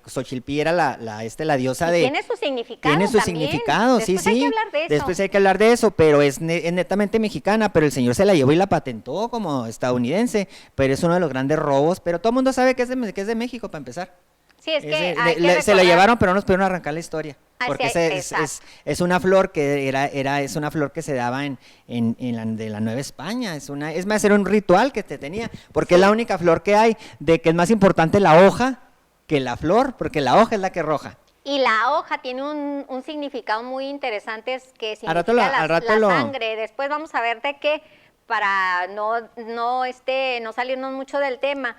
Xochilpí era la diosa de... Tiene su significado. Tiene su también. significado, sí, Después hay sí. que hablar de eso. Después hay que hablar de eso, pero es netamente mexicana, pero el señor se la llevó y la patentó como estadounidense, pero es uno de los grandes robos, pero todo el mundo sabe que es de México, para empezar. Sí, es que Ese- hay que se lo recordar- llevaron, pero no nos pudieron arrancar la historia. Ah, Porque sí, es una flor que es una flor que se daba de la Nueva España. Es más, era un ritual que te tenía, porque es la única flor que hay, de que es más importante la hoja que la flor, porque la hoja es la que roja. Y la hoja tiene un significado muy interesante, es que significa al rato la lo- sangre. Después vamos a ver de qué, para no salirnos mucho del tema.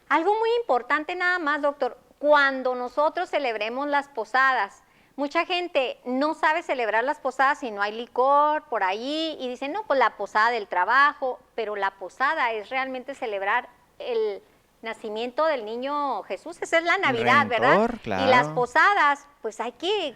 Algo muy importante nada más, doctor, cuando nosotros celebremos las posadas, mucha gente no sabe celebrar las posadas si no hay licor por ahí y dicen, no, pues la posada del trabajo, pero la posada es realmente celebrar el nacimiento del niño Jesús, esa es la Navidad, ¿verdad? Redentor, claro. Y las posadas, pues hay que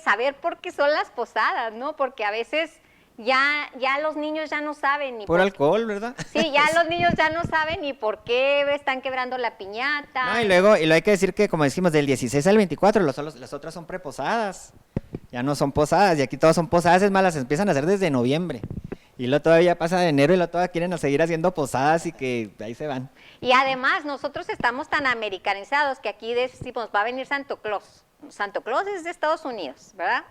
saber por qué son las posadas, ¿no? Porque a veces ya los niños ya no saben ni Por alcohol, ¿verdad? Sí, ya los niños ya no saben ni por qué están quebrando la piñata. No, y luego hay que decir que, como decimos, del 16 al 24, las otras son preposadas. Ya no son posadas, y aquí todas son posadas, es más, las empiezan a hacer desde noviembre. Y luego todavía pasa de enero y luego todavía quieren seguir haciendo posadas y que ahí se van. Y además nosotros estamos tan americanizados que aquí decimos, va a venir Santo Claus. Santo Claus es de Estados Unidos, ¿verdad?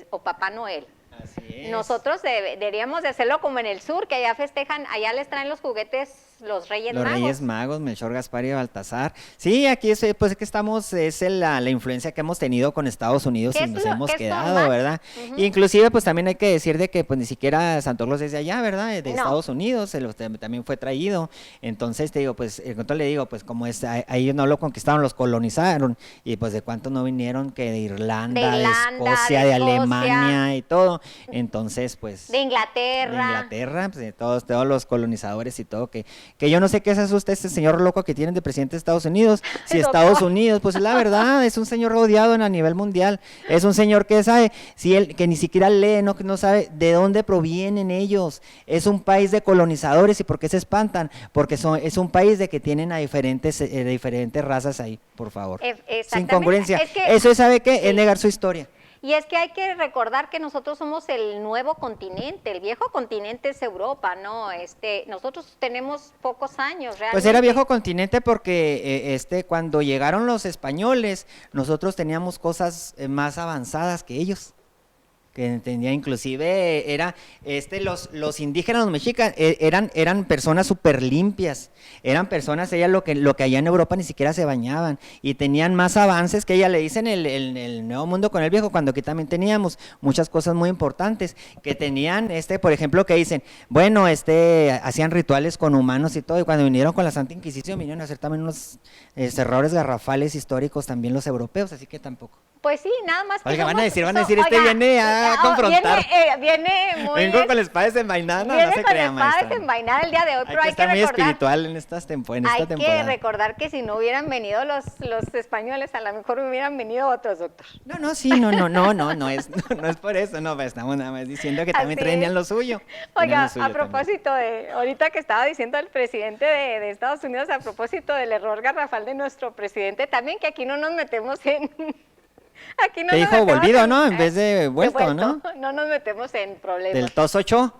O Papá Noel. Así es. Nosotros deberíamos de hacerlo como en el sur, que allá festejan, allá les traen los juguetes los Reyes Los Magos. Reyes Magos, Melchor, Gaspar y Baltasar. Sí, aquí pues es que estamos, la influencia que hemos tenido con Estados Unidos ¿Qué y es nos lo- hemos qué es lo quedado, más? ¿verdad? Ujú. Inclusive, pues también hay que decir de que pues ni siquiera Santo Claus es de allá, ¿verdad? De No. Estados Unidos, también fue traído. Entonces, te digo, pues, entonces le digo, pues como es, a ellos no lo conquistaron, los colonizaron, y pues de cuántos no vinieron, que de Irlanda, de Escocia, de Alemania y todo. Entonces, pues... De Inglaterra. De Inglaterra, pues, de todos los colonizadores y todo, que yo no sé qué se asusta este señor loco que tienen de presidente de Estados Unidos, si Doctor. Estados Unidos, pues la verdad, es un señor odiado a nivel mundial, es un señor que sabe, si él, que ni siquiera lee, que no sabe de dónde provienen ellos, es un país de colonizadores, ¿y por qué se espantan? Porque es un país de que tienen a diferentes razas ahí, por favor, sin Exactamente. congruencia, Es que- eso ¿sabe qué? sí. Es negar su historia. Y es que hay que recordar que nosotros somos el nuevo continente, el viejo continente es Europa, ¿no? Nosotros tenemos pocos años realmente. Pues era viejo continente porque cuando llegaron los españoles, nosotros teníamos cosas más avanzadas que ellos. Que entendía, inclusive los indígenas, los mexicas, eran personas súper limpias, eran personas, ellas lo que allá en Europa ni siquiera se bañaban, y tenían más avances que ella le dicen el nuevo mundo con el viejo, cuando aquí también teníamos muchas cosas muy importantes, que tenían, por ejemplo, que dicen, bueno, hacían rituales con humanos y todo, y cuando vinieron con la Santa Inquisición, vinieron a hacer también unos errores garrafales históricos también los europeos, así que tampoco. Pues sí, nada más que Oiga, van a decir, oiga, viene a confrontar. Viene muy... Vengo con la espada desenvainada, no, viene no se con crea, la espada maestra. desenvainada el día de hoy, pero hay que estar muy recordar... espiritual en esta temporada. Hay que recordar que si no hubieran venido los españoles, a lo mejor hubieran venido otros, doctor. No es por eso, no, estamos nada más diciendo que también Así tenían es. lo suyo. Oiga, tenían lo suyo a también. propósito de, ahorita que estaba diciendo el presidente de Estados Unidos, a propósito del error garrafal de nuestro presidente, también que aquí no nos metemos en... Aquí no Te nos dijo metemos volvido, ¿no? En vez de vuelto, ¿no? No nos metemos en problemas. Del tos 8.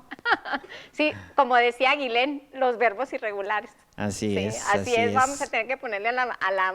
Sí, como decía Aguilén, los verbos irregulares. Así Sí, es. así es. Vamos a tener que ponerle a la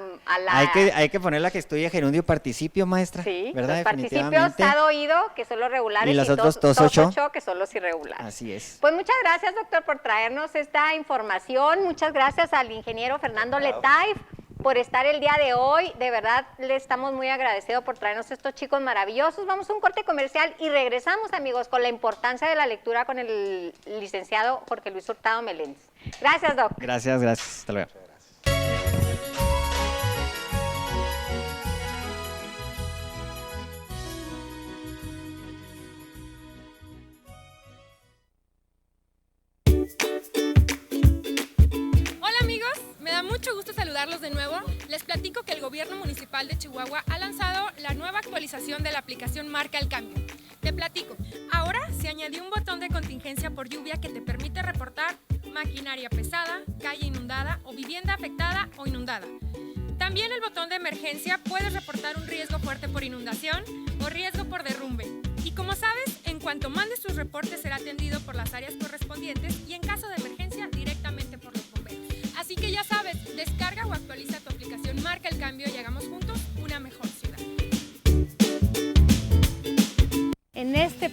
Hay que poner la que estudia gerundio participio, maestra. Sí, ¿verdad? los participios Definitivamente. dado oído, que son los regulares, Y los otros tos tos ocho. 8, que son los irregulares. Así es. Pues muchas gracias, doctor, por traernos esta información. Muchas gracias al ingeniero Fernando Letayf por estar el día de hoy. De verdad, le estamos muy agradecidos por traernos estos chicos maravillosos. Vamos a un corte comercial y regresamos, amigos, con la importancia de la lectura con el licenciado Jorge Luis Hurtado Meléndez. Gracias, doc. Gracias. Hasta luego. Hola amigos, me da mucho gusto saludarlos de nuevo. Les platico que el gobierno municipal de Chihuahua ha lanzado la nueva actualización de la aplicación Marca el Cambio. Te platico, ahora se añadió un botón de contingencia por lluvia que te permite reportar maquinaria pesada, calle inundada o vivienda afectada o inundada. También el botón de emergencia puedes reportar un riesgo fuerte por inundación o riesgo por derrumbe. Y como sabes, en cuanto mandes tus reportes será atendido por las áreas correspondientes y en caso de emergencia directamente por los bomberos. Así que ya sabes, descarga o actualiza tu aplicación Marca el Cambio y hagamos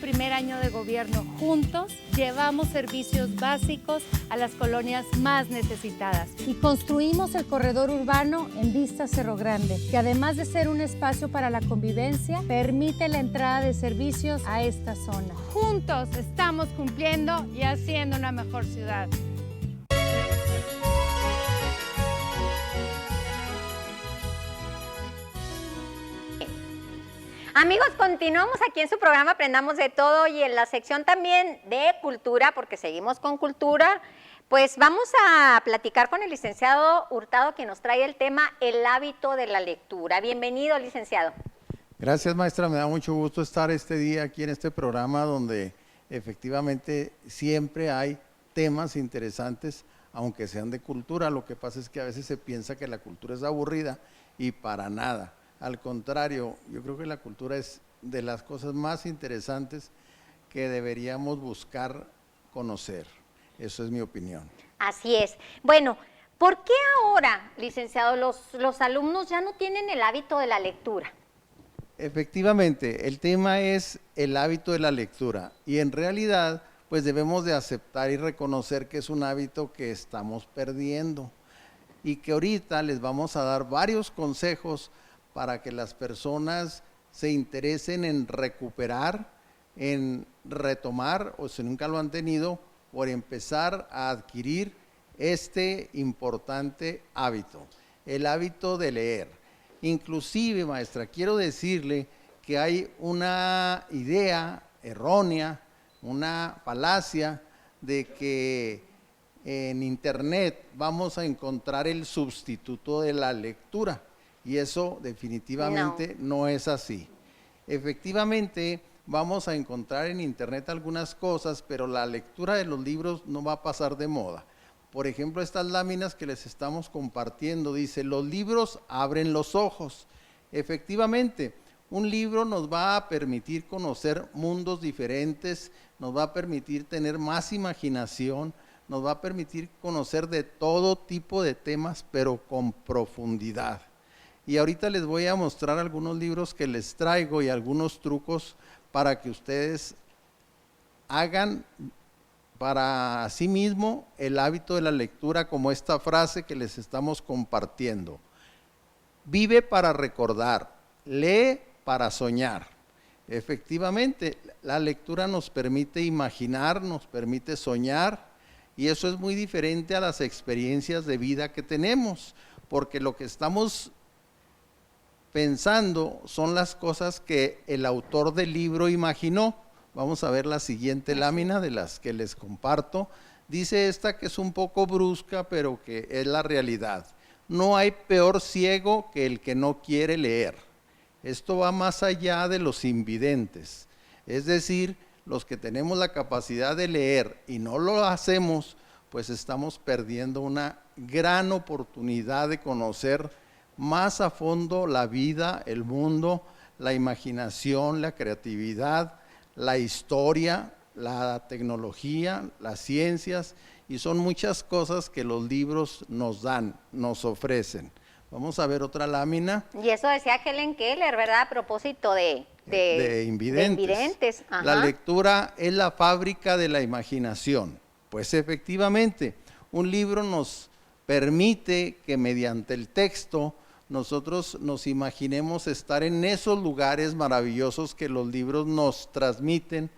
primer año de gobierno juntos llevamos servicios básicos a las colonias más necesitadas y construimos el corredor urbano en Vista Cerro Grande, que además de ser un espacio para la convivencia, permite la entrada de servicios a esta zona. Juntos estamos cumpliendo y haciendo una mejor ciudad. Amigos, continuamos aquí en su programa Aprendamos de Todo y en la sección también de cultura, porque seguimos con cultura, pues vamos a platicar con el licenciado Hurtado, que nos trae el tema el hábito de la lectura. Bienvenido, licenciado. Gracias, maestra, me da mucho gusto estar este día aquí en este programa donde efectivamente siempre hay temas interesantes, aunque sean de cultura. Lo que pasa es que a veces se piensa que la cultura es aburrida y para nada. Al contrario, yo creo que la cultura es de las cosas más interesantes que deberíamos buscar conocer. Eso es mi opinión. Así es. Bueno, ¿por qué ahora, licenciado, los alumnos ya no tienen el hábito de la lectura? Efectivamente, el tema es el hábito de la lectura y en realidad pues debemos de aceptar y reconocer que es un hábito que estamos perdiendo y que ahorita les vamos a dar varios consejos para que las personas se interesen en recuperar, en retomar, o si nunca lo han tenido, por empezar a adquirir este importante hábito, el hábito de leer. Inclusive, maestra, quiero decirle que hay una idea errónea, una falacia de que en internet vamos a encontrar el sustituto de la lectura. Y eso definitivamente no es así. Efectivamente, vamos a encontrar en internet algunas cosas, pero la lectura de los libros no va a pasar de moda. Por ejemplo, estas láminas que les estamos compartiendo, dice, los libros abren los ojos. Efectivamente, un libro nos va a permitir conocer mundos diferentes, nos va a permitir tener más imaginación, nos va a permitir conocer de todo tipo de temas, pero con profundidad. Y ahorita les voy a mostrar algunos libros que les traigo y algunos trucos para que ustedes hagan para sí mismo el hábito de la lectura, como esta frase que les estamos compartiendo. Vive para recordar, lee para soñar. Efectivamente, la lectura nos permite imaginar, nos permite soñar, y eso es muy diferente a las experiencias de vida que tenemos, porque lo que estamos pensando son las cosas que el autor del libro imaginó. Vamos a ver la siguiente lámina de las que les comparto. Dice esta que es un poco brusca, pero que es la realidad. No hay peor ciego que el que no quiere leer. Esto va más allá de los invidentes. Es decir, los que tenemos la capacidad de leer y no lo hacemos, pues estamos perdiendo una gran oportunidad de conocer más a fondo la vida, el mundo, la imaginación, la creatividad, la historia, la tecnología, las ciencias, y son muchas cosas que los libros nos dan, nos ofrecen. Vamos a ver otra lámina. Y eso decía Helen Keller, ¿verdad? A propósito de invidentes. Ajá. La lectura es la fábrica de la imaginación. Pues efectivamente, un libro nos permite que mediante el texto nosotros nos imaginemos estar en esos lugares maravillosos que los libros nos transmiten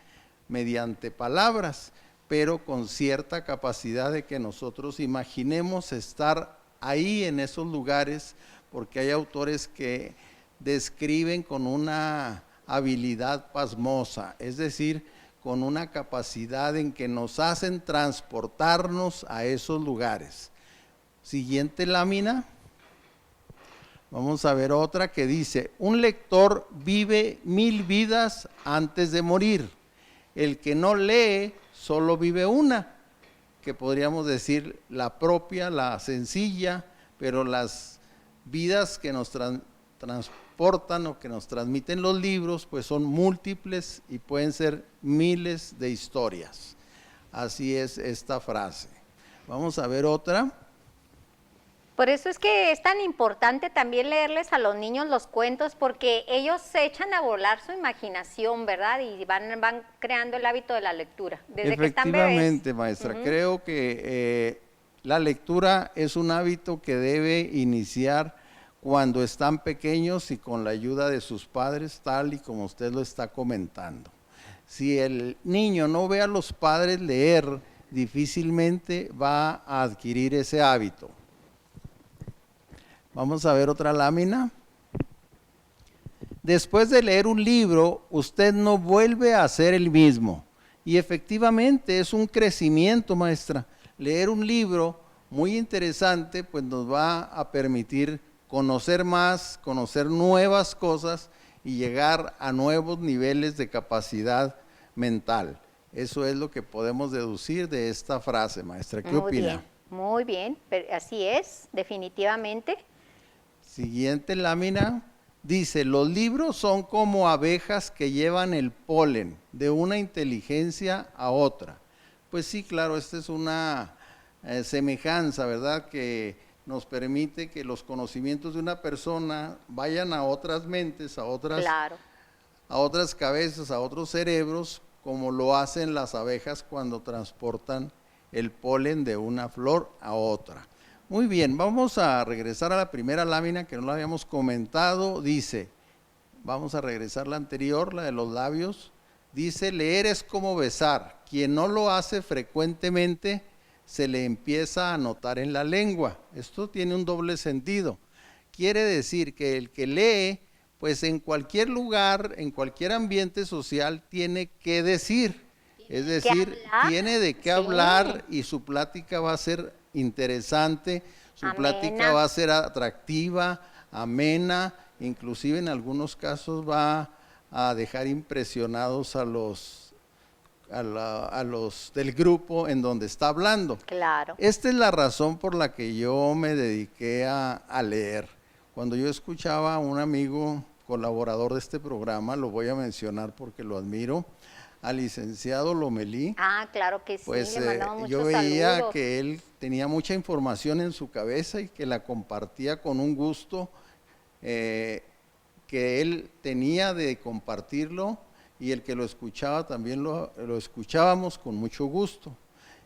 mediante palabras, pero con cierta capacidad de que nosotros imaginemos estar ahí en esos lugares, porque hay autores que describen con una habilidad pasmosa, es decir, con una capacidad en que nos hacen transportarnos a esos lugares. Siguiente lámina. Vamos a ver otra que dice, un lector vive 1000 vidas antes de morir. El que no lee solo vive una, que podríamos decir la propia, la sencilla, pero las vidas que nos transportan o que nos transmiten los libros, pues son múltiples y pueden ser miles de historias. Así es esta frase. Vamos a ver otra. Por eso es que es tan importante también leerles a los niños los cuentos, porque ellos se echan a volar su imaginación, ¿verdad? Y van creando el hábito de la lectura desde que están bebés. Efectivamente, maestra. Creo que la lectura es un hábito que debe iniciar cuando están pequeños y con la ayuda de sus padres, tal y como usted lo está comentando. Si el niño no ve a los padres leer, difícilmente va a adquirir ese hábito. Vamos a ver otra lámina. Después de leer un libro, usted no vuelve a ser el mismo. Y efectivamente es un crecimiento, maestra. Leer un libro muy interesante, pues nos va a permitir conocer más, conocer nuevas cosas y llegar a nuevos niveles de capacidad mental. Eso es lo que podemos deducir de esta frase, maestra. ¿Qué opina? Muy bien, así es, definitivamente. Siguiente lámina. Dice, los libros son como abejas que llevan el polen de una inteligencia a otra. Pues sí, claro, esta es una semejanza, ¿verdad? Que nos permite que los conocimientos de una persona vayan a otras mentes, a otras cabezas, a otros cerebros, como lo hacen las abejas cuando transportan el polen de una flor a otra. Muy bien, vamos a regresar a la primera lámina que no la habíamos comentado. Dice, vamos a regresar la anterior, la de los labios. Dice, leer es como besar. Quien no lo hace frecuentemente se le empieza a notar en la lengua. Esto tiene un doble sentido. Quiere decir que el que lee, pues en cualquier lugar, en cualquier ambiente social, tiene que decir. Es decir, tiene de qué hablar y su plática va a ser interesante, su plática va a ser atractiva, amena, inclusive en algunos casos va a dejar impresionados a los del grupo en donde está hablando. Claro. Esta es la razón por la que yo me dediqué a leer. Cuando yo escuchaba a un amigo colaborador de este programa, lo voy a mencionar porque lo admiro, al licenciado Lomelí. Ah, claro que sí, pues, le mandamos muchos yo veía saludos. que él tenía mucha información en su cabeza y que la compartía con un gusto que él tenía de compartirlo, y el que lo escuchaba también lo escuchábamos con mucho gusto.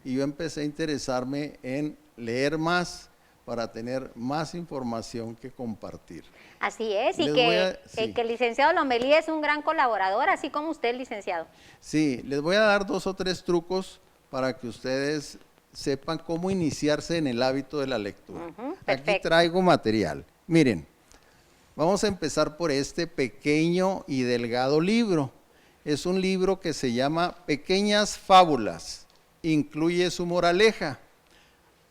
Y yo empecé a interesarme en leer más para tener más información que compartir. Así es, y que el licenciado Lomelí es un gran colaborador, así como usted, licenciado. Sí, les voy a dar 2 o 3 trucos para que ustedes sepan cómo iniciarse en el hábito de la lectura. Aquí traigo material. Miren, vamos a empezar por este pequeño y delgado libro. Es un libro que se llama Pequeñas Fábulas. Incluye su moraleja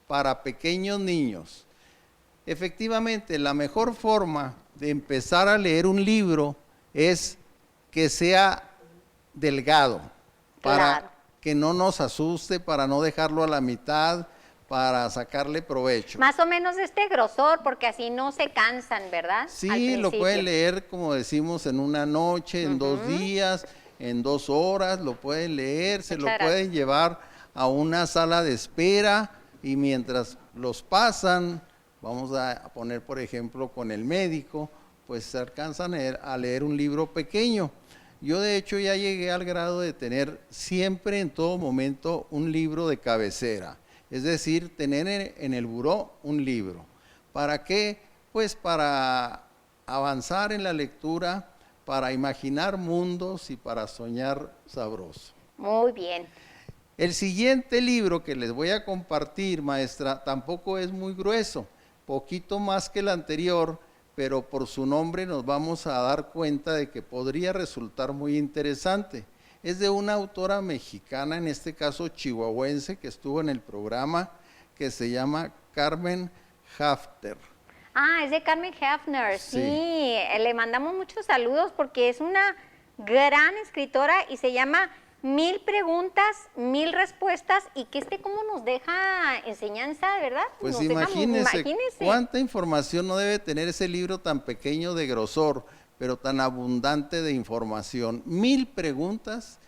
para pequeños niños. Efectivamente, la mejor forma de empezar a leer un libro es que sea delgado, para que no nos asuste, para no dejarlo a la mitad, para sacarle provecho. Más o menos de este grosor, porque así no se cansan, ¿verdad? Sí, lo pueden leer, como decimos, en una noche, en 2 días, en 2 horas, lo pueden leer, se lo pueden llevar a una sala de espera, y mientras los pasan, vamos a poner por ejemplo con el médico, pues se alcanzan a leer un libro pequeño. Yo de hecho ya llegué al grado de tener siempre en todo momento un libro de cabecera, es decir, tener en el buró un libro. ¿Para qué? Pues para avanzar en la lectura, para imaginar mundos y para soñar sabroso. Muy bien. El siguiente libro que les voy a compartir, maestra, tampoco es muy grueso, poquito más que el anterior, pero por su nombre nos vamos a dar cuenta de que podría resultar muy interesante. Es de una autora mexicana, en este caso chihuahuense, que estuvo en el programa, que se llama Carmen Hafner. Ah, es de Carmen Hafner, sí. Le mandamos muchos saludos porque es una gran escritora y se llama 1000 preguntas, 1000 respuestas, y que cómo nos deja enseñanza, ¿verdad? Pues imagínese cuánta información no debe tener ese libro tan pequeño de grosor, pero tan abundante de información. 1000 preguntas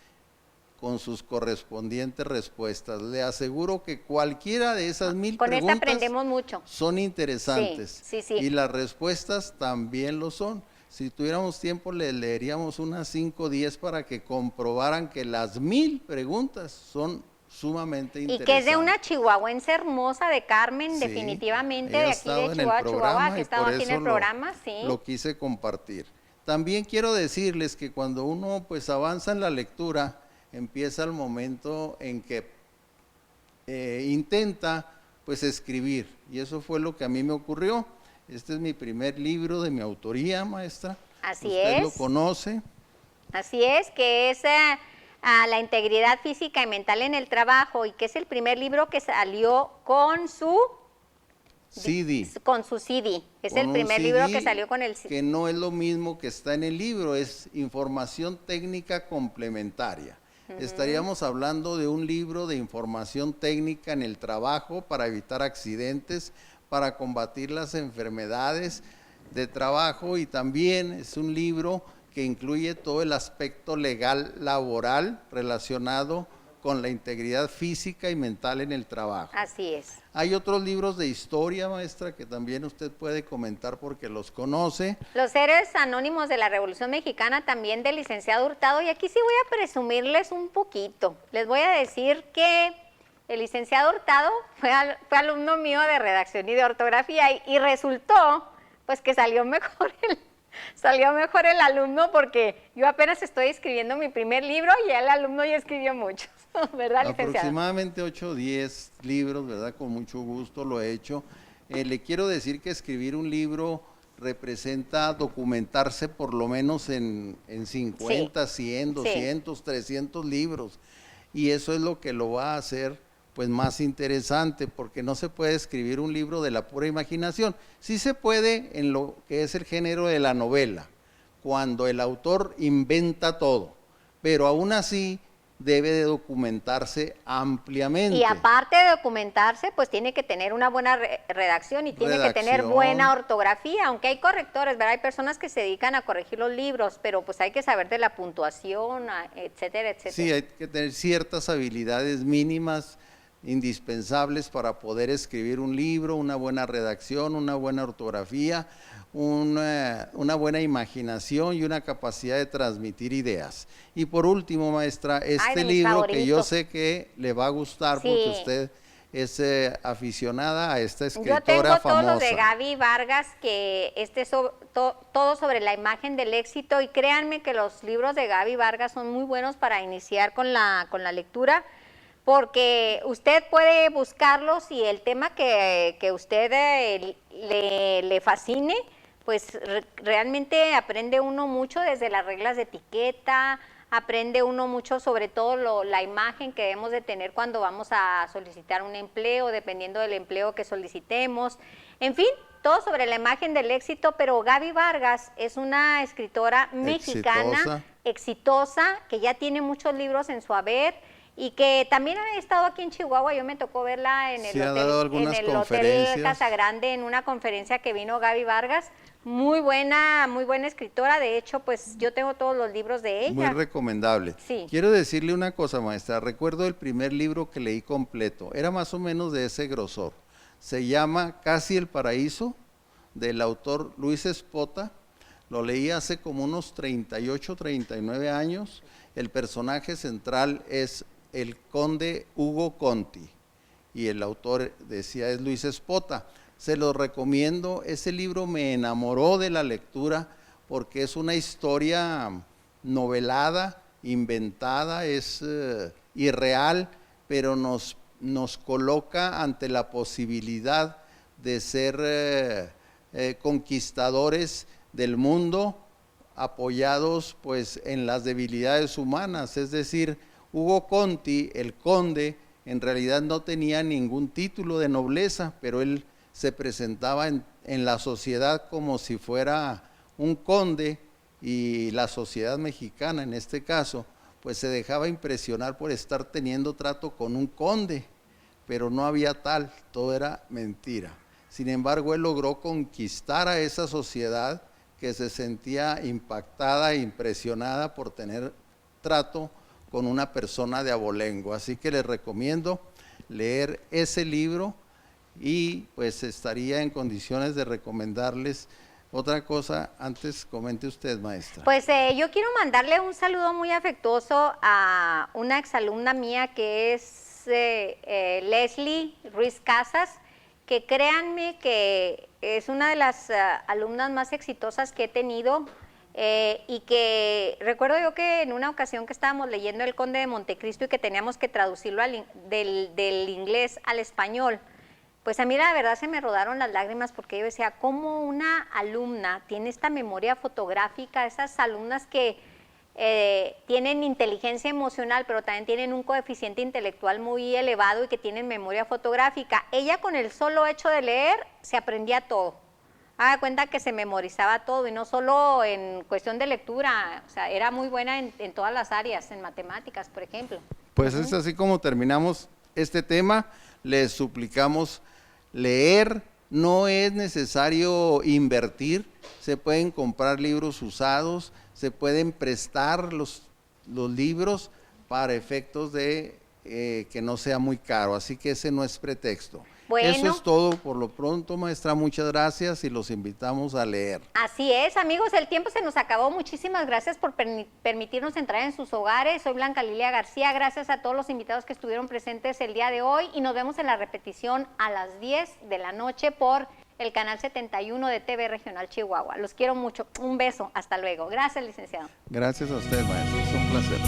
con sus correspondientes respuestas. Le aseguro que cualquiera de esas 1000 Con preguntas esta aprendemos mucho. son interesantes. Sí, sí, sí. Y las respuestas también lo son. Si tuviéramos tiempo, le leeríamos unas 5 o 10 para que comprobaran que las 1000 preguntas son sumamente Y interesantes. que es de una chihuahuense hermosa, de Carmen, Sí, definitivamente, ella de ha aquí estado de en el Chihuahua, programa que y ha estado por aquí en eso el programa, sí. lo quise compartir. También quiero decirles que cuando uno pues avanza en la lectura, empieza el momento en que intenta pues escribir, y eso fue lo que a mí me ocurrió. Este es mi primer libro de mi autoría, maestra. Así Usted es. lo conoce. Así es, que es a la integridad física y mental en el trabajo, y que es el primer libro que salió con su CD. Es Con el un primer libro CD que salió con el CD. que no es lo mismo que está en el libro, es información técnica complementaria. Estaríamos hablando de un libro de información técnica en el trabajo para evitar accidentes, para combatir las enfermedades de trabajo, y también es un libro que incluye todo el aspecto legal laboral relacionado con la integridad física y mental en el trabajo. Así es. Hay otros libros de historia, maestra, que también usted puede comentar porque los conoce. Los héroes anónimos de la Revolución Mexicana, también del licenciado Hurtado, y aquí sí voy a presumirles un poquito. Les voy a decir que el licenciado Hurtado fue alumno mío de redacción y de ortografía, y resultó pues que salió mejor el alumno, porque yo apenas estoy escribiendo mi primer libro y el alumno ya escribió muchos, ¿verdad, licenciado? Aproximadamente 8 o 10 libros, ¿verdad? Con mucho gusto lo he hecho. Le quiero decir que escribir un libro representa documentarse por lo menos en 50, 100, 200, 300 libros. Y eso es lo que lo va a hacer pues más interesante, porque no se puede escribir un libro de la pura imaginación. Sí se puede en lo que es el género de la novela, cuando el autor inventa todo, pero aún así debe de documentarse ampliamente. Y aparte de documentarse, pues tiene que tener una buena redacción y tiene que tener buena ortografía, aunque hay correctores, ¿verdad? Hay personas que se dedican a corregir los libros, pero pues hay que saber de la puntuación, etcétera, etcétera. Sí, hay que tener ciertas habilidades mínimas indispensables para poder escribir un libro, una buena redacción, una buena ortografía, una buena imaginación y una capacidad de transmitir ideas. Y por último, maestra, este libro que yo sé que le va a gustar porque usted es aficionada a esta escritora famosa. Yo tengo todos los de Gaby Vargas, que todo sobre la imagen del éxito, y créanme que los libros de Gaby Vargas son muy buenos para iniciar con la lectura, porque usted puede buscarlos y el tema que usted le fascine, pues realmente aprende uno mucho desde las reglas de etiqueta, aprende uno mucho sobre todo la imagen que debemos de tener cuando vamos a solicitar un empleo, dependiendo del empleo que solicitemos, en fin, todo sobre la imagen del éxito. Pero Gaby Vargas es una escritora mexicana, exitosa, que ya tiene muchos libros en su haber, y que también ha estado aquí en Chihuahua. Yo me tocó verla en el Hotel Casagrande, en una conferencia que vino Gaby Vargas. Muy buena escritora. De hecho, pues yo tengo todos los libros de ella. Muy recomendable. Sí. Quiero decirle una cosa, maestra. Recuerdo el primer libro que leí completo. Era más o menos de ese grosor. Se llama Casi el Paraíso, del autor Luis Espota. Lo leí hace como unos 38, 39 años. El personaje central es el conde Hugo Conti y el autor, decía, es Luis Espota. Se lo recomiendo. Ese libro me enamoró de la lectura porque es una historia novelada, inventada, es irreal, pero nos coloca ante la posibilidad de ser conquistadores del mundo, apoyados pues en las debilidades humanas. Es decir, Hugo Conti, el conde, en realidad no tenía ningún título de nobleza, pero él se presentaba en la sociedad como si fuera un conde, y la sociedad mexicana en este caso pues se dejaba impresionar por estar teniendo trato con un conde, pero no había tal, todo era mentira. Sin embargo, él logró conquistar a esa sociedad que se sentía impactada e impresionada por tener trato con una persona de abolengo. Así que les recomiendo leer ese libro y pues estaría en condiciones de recomendarles otra cosa. Antes comente usted, maestra. Pues yo quiero mandarle un saludo muy afectuoso a una exalumna mía que es Leslie Ruiz Casas, que créanme que es una de las alumnas más exitosas que he tenido. Y que recuerdo yo que en una ocasión que estábamos leyendo El Conde de Montecristo y que teníamos que traducirlo del inglés al español, pues a mí la verdad se me rodaron las lágrimas, porque yo decía, ¿cómo una alumna tiene esta memoria fotográfica? Esas alumnas que tienen inteligencia emocional, pero también tienen un coeficiente intelectual muy elevado y que tienen memoria fotográfica. Ella, con el solo hecho de leer, se aprendía todo. Haga cuenta que se memorizaba todo, y no solo en cuestión de lectura, o sea, era muy buena en todas las áreas, en matemáticas, por ejemplo. Pues es así como terminamos este tema. Les suplicamos leer, no es necesario invertir, se pueden comprar libros usados, se pueden prestar los libros para efectos de que no sea muy caro, así que ese no es pretexto. Bueno. Eso es todo por lo pronto, maestra, muchas gracias y los invitamos a leer. Así es, amigos, el tiempo se nos acabó. Muchísimas gracias por permitirnos entrar en sus hogares. Soy Blanca Lilia García, gracias a todos los invitados que estuvieron presentes el día de hoy, y nos vemos en la repetición a las 10 de la noche por el canal 71 de TV Regional Chihuahua. Los quiero mucho, un beso, hasta luego. Gracias, licenciado. Gracias a usted, maestra, es un placer.